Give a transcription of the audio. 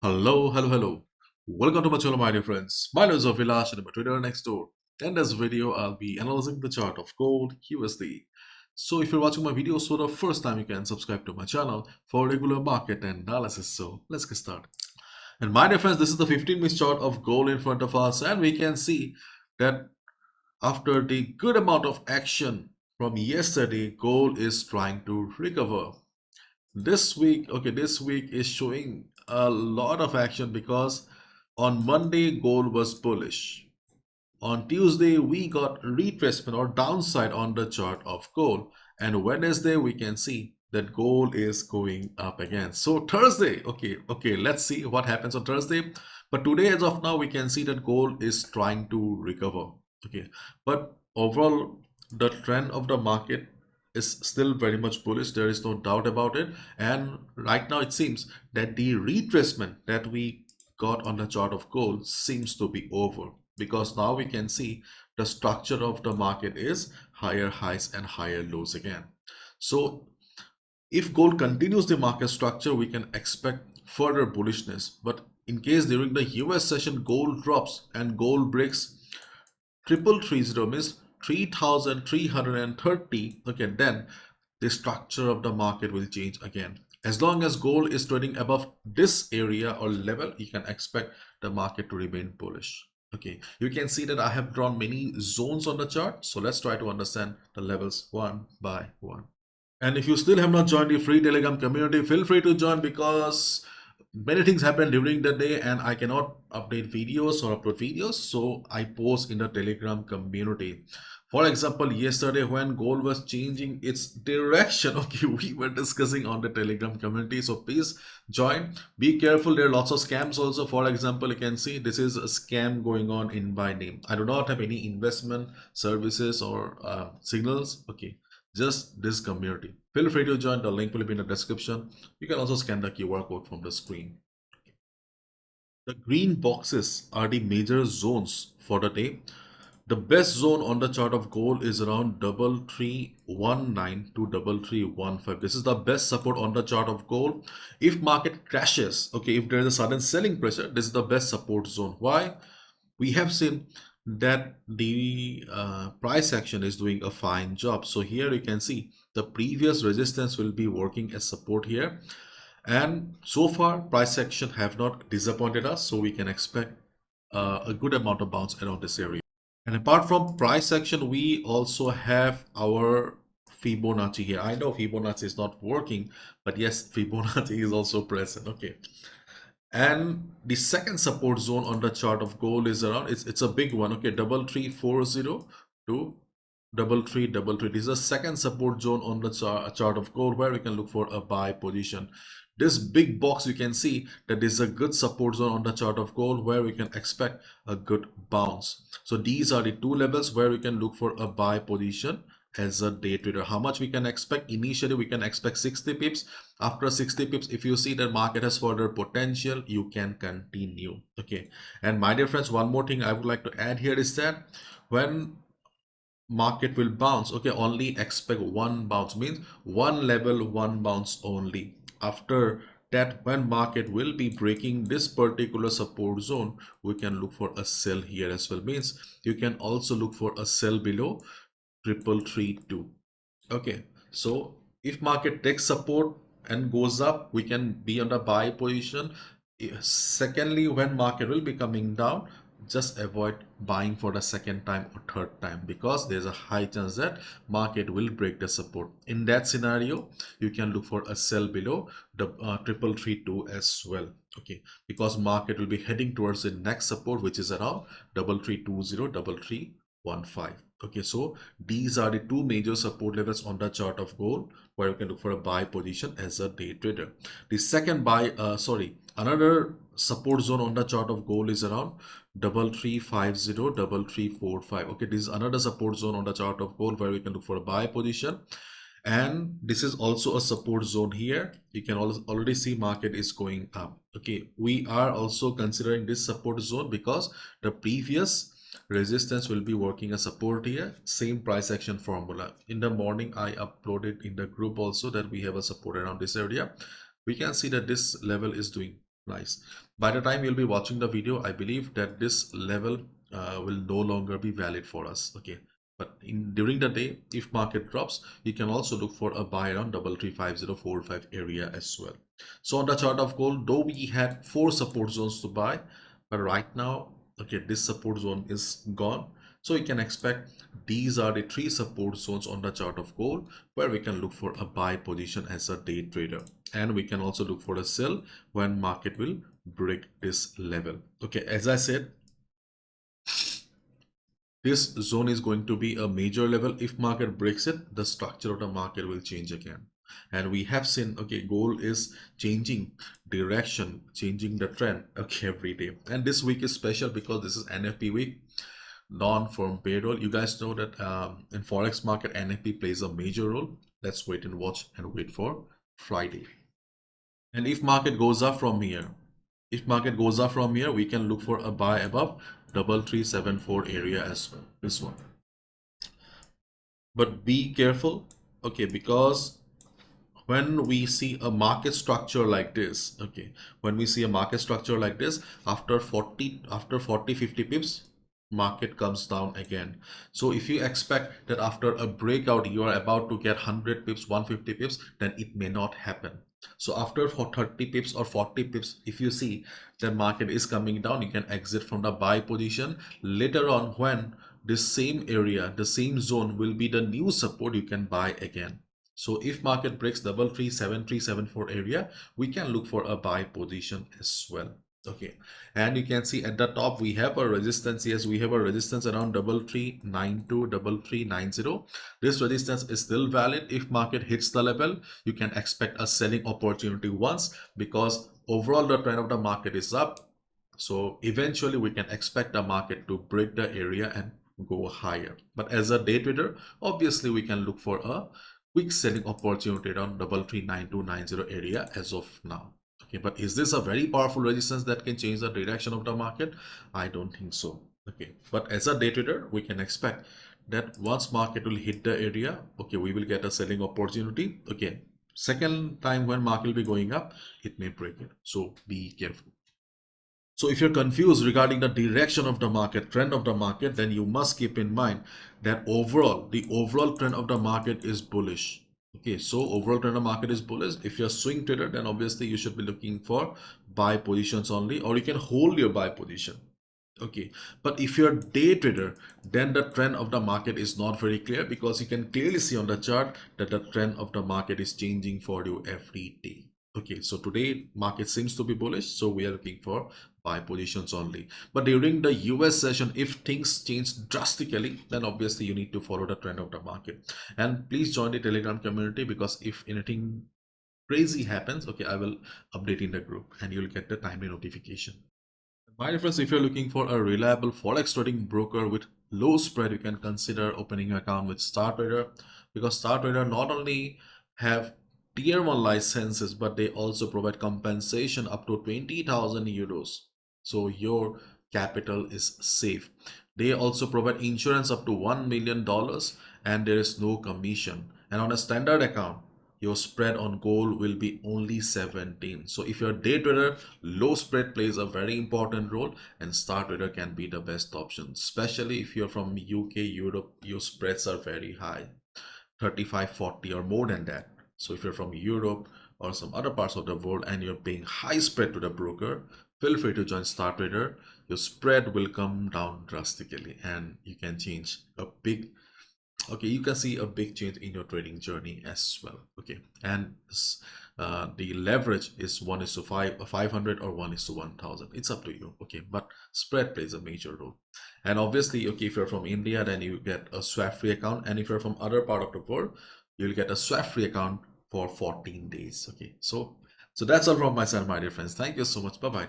Hello. Welcome to my channel, my dear friends. My name is Vilash and I'm a trader next door. In this video, I'll be analyzing the chart of gold USD. So if you're watching my videos for the first time, you can subscribe to my channel for regular market analysis. So let's get started. And my dear friends, this is the 15-minute chart of gold in front of us, and we can see that after the good amount of action from yesterday, gold is trying to recover. This week is showing a lot of action because on Monday gold was bullish. On Tuesday we got retracement or downside on the chart of gold, and Wednesday we can see that gold is going up again. So Thursday, let's see what happens on Thursday. But today, as of now, we can see that gold is trying to recover. Okay, but overall the trend of the market is still very much bullish. There is no doubt about it. And right now it seems that the retracement that we got on the chart of gold seems to be over, because now we can see the structure of the market is higher highs and higher lows again. So if gold continues the market structure, we can expect further bullishness. But in case during the US session gold drops and gold breaks 3330, means 3330, okay, then the structure of the market will change again. As long as gold is trading above this area or level, you can expect the market to remain bullish. Okay, you can see that I have drawn many zones on the chart, so let's try to understand the levels one by one. And if you still have not joined the free Telegram community, feel free to join, because many things happen during the day and I cannot update videos or upload videos, so I post in the Telegram community. For example, yesterday when gold was changing its direction, okay, we were discussing on the Telegram community, so please join. Be careful, there are lots of scams also. For example, you can see this is a scam going on in my name. I do not have any investment services or signals, okay, just this community. Feel free to join. The link will be in the description. You can also scan the QR code from the screen. The green boxes are the major zones for the day. The best zone on the chart of gold is around 3319 to 3315. This is the best support on the chart of gold. If market crashes, okay, if there is a sudden selling pressure, this is the best support zone. Why? We have seen that the price action is doing a fine job. So here you can see the previous resistance will be working as support here, and so far price action have not disappointed us, so we can expect a good amount of bounce around this area. And apart from price action, we also have our Fibonacci here. I know Fibonacci is not working, but yes, Fibonacci is also present. Okay, and the second support zone on the chart of gold is around, it's a big one, okay, 3340 to 3333. This is the second support zone on the chart of gold, where we can look for a buy position. This big box, you can see that this is a good support zone on the chart of gold, where we can expect a good bounce. So these are the two levels where we can look for a buy position as a day trader. How much we can expect? Initially we can expect 60 pips. After 60 pips, if you see that market has further potential, you can continue. Okay, and my dear friends, one more thing I would like to add here is that when market will bounce, okay, only expect one bounce, means one level, one bounce only. After that, when market will be breaking this particular support zone, we can look for a sell here as well, means you can also look for a sell below 3332. Okay, so if market takes support and goes up, we can be on the buy position. Secondly, when market will be coming down, just avoid buying for the second time or third time, because there's a high chance that market will break the support. In that scenario, you can look for a sell below the 3332 as well. Okay, because market will be heading towards the next support, which is around 3320, 3315. Okay, so these are the two major support levels on the chart of gold, where you can look for a buy position as a day trader. The second another support zone on the chart of gold is around 3350, 3345. Okay, this is another support zone on the chart of gold, where we can look for a buy position. And this is also a support zone here. You can already see market is going up. Okay, we are also considering this support zone because the previous resistance will be working as support here. Same price action formula. In the morning I uploaded in the group also that we have a support around this area. We can see that this level is doing Nice. By the time you'll be watching the video, I believe that this level will no longer be valid for us. Okay. But during the day, if market drops, you can also look for a buy around 335045 area as well. So on the chart of gold, though we had four support zones to buy, but right now, okay, this support zone is gone. So you can expect these are the three support zones on the chart of gold where we can look for a buy position as a day trader. And we can also look for a sell when market will break this level. Okay, as I said, this zone is going to be a major level. If market breaks it, the structure of the market will change again. And we have seen, okay, gold is changing direction, changing the trend, okay, every day. And this week is special because this is NFP week, non-firm payroll. You guys know that in forex market, NFP plays a major role. Let's wait and watch and wait for Friday. And if market goes up from here, we can look for a buy above 3374 area as well. This one. But be careful, okay, because when we see a market structure like this, okay, when we see a market structure like this, after 40 50 pips, market comes down again. So if you expect that after a breakout you are about to get 100 pips, 150 pips, then it may not happen. So after for 30 pips or 40 pips, if you see the market is coming down, you can exit from the buy position. Later on, when this same area, the same zone will be the new support, you can buy again. So if market breaks 337374 area, we can look for a buy position as well. Okay, and you can see at the top we have a resistance. Yes, we have a resistance around 3392, 3390. This resistance is still valid. If market hits the level, you can expect a selling opportunity once, because overall the trend of the market is up. So eventually we can expect the market to break the area and go higher. But as a day trader, obviously we can look for a quick selling opportunity around 339290 area as of now. Okay, but is this a very powerful resistance that can change the direction of the market? I don't think so. Okay, but as a day trader, we can expect that once market will hit the area, okay, we will get a selling opportunity. Okay, second time when market will be going up, it may break it. So be careful. So if you're confused regarding the direction of the market, trend of the market, then you must keep in mind that overall, the overall trend of the market is bullish. Okay, so overall trend of the market is bullish. If you're a swing trader, then obviously you should be looking for buy positions only, or you can hold your buy position. Okay, but if you're a day trader, then the trend of the market is not very clear, because you can clearly see on the chart that the trend of the market is changing for you every day. Okay, so today market seems to be bullish, so we are looking for buy positions only. But during the US session, if things change drastically, then obviously you need to follow the trend of the market. And please join the Telegram community, because if anything crazy happens, okay, I will update in the group and you'll get the timely notification. My reference, if you're looking for a reliable forex trading broker with low spread, you can consider opening an account with StarTrader, because StarTrader not only have tier 1 licenses, but they also provide compensation up to 20,000 euros. So your capital is safe. They also provide insurance up to $1 million, and there is no commission. And on a standard account, your spread on gold will be only 17. So if you're a day trader, low spread plays a very important role, and StarTrader can be the best option, especially if you're from UK, Europe. Your spreads are very high, 35, 40 or more than that. So if you're from Europe or some other parts of the world and you're paying high spread to the broker, feel free to join StarTrader. Your spread will come down drastically and you can change a big, okay, you can see a big change in your trading journey as well. Okay, and the leverage is 1:5, 500 or 1:1000. It's up to you. Okay, but spread plays a major role. And obviously, okay, if you're from India, then you get a swap free account, and if you're from other part of the world, you'll get a swap free account for 14 days. Okay, so that's all from my side, my dear friends. Thank you so much. Bye bye.